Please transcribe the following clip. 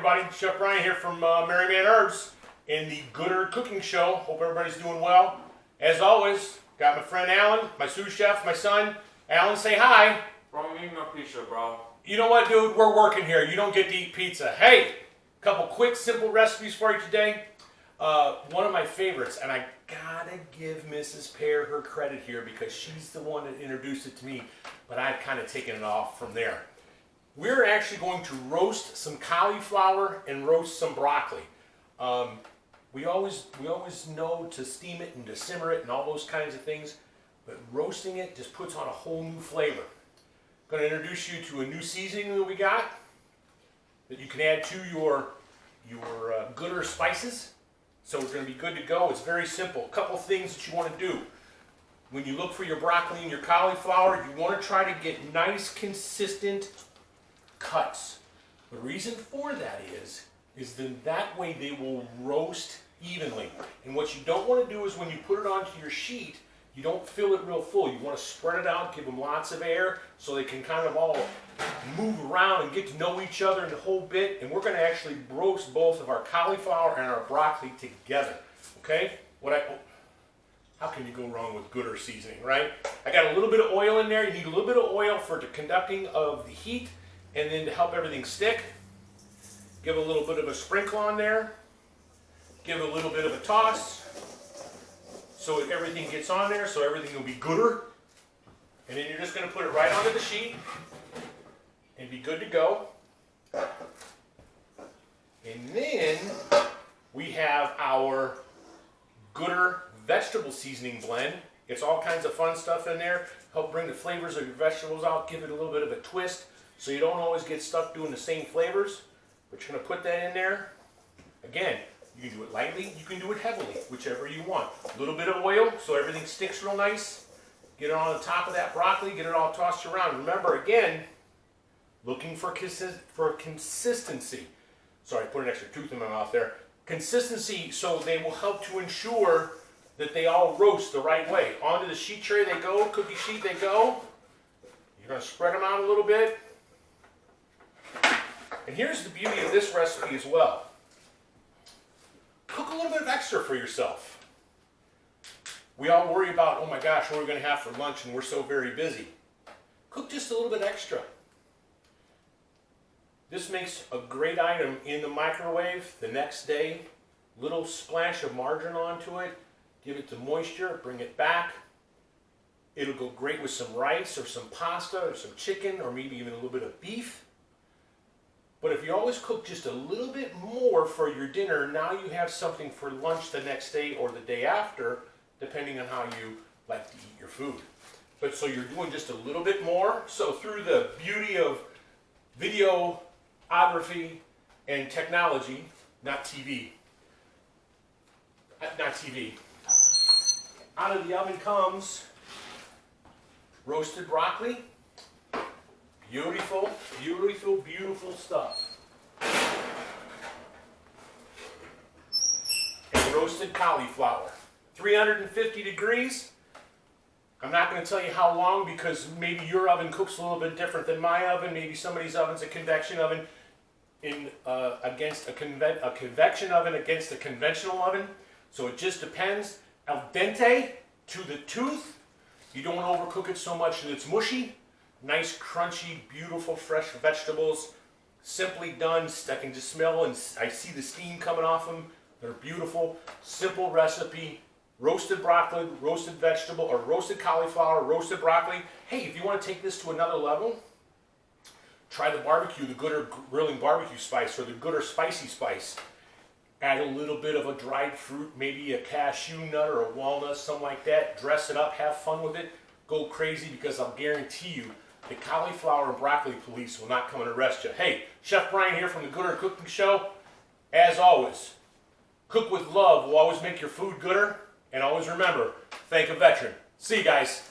everybody. Chef Brian here from Mari-Mann Herbs in the Gooder Cooking Show. Hope everybody's doing well. As always, got my friend Alan, my sous chef, my son. Alan, say hi. Bro, me no pizza, bro. You know what, dude? We're working here. You don't get to eat pizza. Hey, a couple quick, simple recipes for you today. One of my favorites, and I gotta give Mrs. Pear her credit here because she's the one that introduced it to me, but I've kind of taken it off from there. We're actually going to roast some cauliflower and roast some broccoli. We always know to steam it and to simmer it and all those kinds of things, but roasting it just puts on a whole new flavor. I'm going to introduce you to a new seasoning that we got that you can add to your Gooder spices. So we're going to be good to go. It's very simple. A couple things that you want to do. When you look for your broccoli and your cauliflower, you want to try to get nice, consistent cuts. The reason for that is then that way they will roast evenly. And what you don't want to do is when you put it onto your sheet, you don't fill it real full. You want to spread it out, give them lots of air so they can kind of all move around and get to know each other in the whole bit. And we're going to actually roast both of our cauliflower and our broccoli together. Okay? How can you go wrong with Gooder seasoning, right? I got a little bit of oil in there. You need a little bit of oil for the conducting of the heat and then to help everything stick. Give a little bit of a sprinkle on there. Give a little bit of a toss so everything gets on there, so everything will be Gooder. And then you're just going to put it right onto the sheet and be good to go. And then we have our Gooder vegetable seasoning blend. It's all kinds of fun stuff in there. Help bring the flavors of your vegetables out, give it a little bit of a twist so you don't always get stuck doing the same flavors. But you're going to put that in there. Again, you can do it lightly, you can do it heavily, whichever you want. A little bit of oil so everything sticks real nice. Get it on the top of that broccoli, get it all tossed around. Remember, again, looking for consistency. Sorry, I put an extra tooth in my mouth there. Consistency, so they will help to ensure that they all roast the right way. Onto the sheet tray they go, cookie sheet they go. You're going to spread them out a little bit. And here's the beauty of this recipe as well. Cook a little bit of extra for yourself. We all worry about, oh my gosh, what are we going to have for lunch and we're so very busy. Cook just a little bit extra. This makes a great item in the microwave the next day. Little splash of margarine onto it. Give it the moisture, bring it back. It'll go great with some rice or some pasta or some chicken or maybe even a little bit of beef. But if you always cook just a little bit more for your dinner, now you have something for lunch the next day or the day after, depending on how you like to eat your food. But so you're doing just a little bit more. So through the beauty of videography and technology, not TV, out of the oven comes roasted broccoli. Beautiful, beautiful, beautiful stuff. And roasted cauliflower. 350 degrees. I'm not going to tell you how long because maybe your oven cooks a little bit different than my oven. Maybe somebody's oven's a convection oven against a convection oven against a conventional oven. So it just depends. Al dente to the tooth. You don't want to overcook it so much that it's mushy. Nice, crunchy, beautiful, fresh vegetables. Simply done. I can just smell and I see the steam coming off them. They're beautiful. Simple recipe. Roasted broccoli, roasted vegetable, or roasted cauliflower, roasted broccoli. Hey, if you want to take this to another level, try the barbecue, the Gooder grilling barbecue spice or the Gooder spicy spice. Add a little bit of a dried fruit, maybe a cashew nut or a walnut, something like that. Dress it up, have fun with it. Go crazy because I'll guarantee you the cauliflower and broccoli police will not come and arrest you. Hey, Chef Brian here from the Gooder Cooking Show. As always, cook with love will always make your food gooder. And always remember, thank a veteran. See you guys.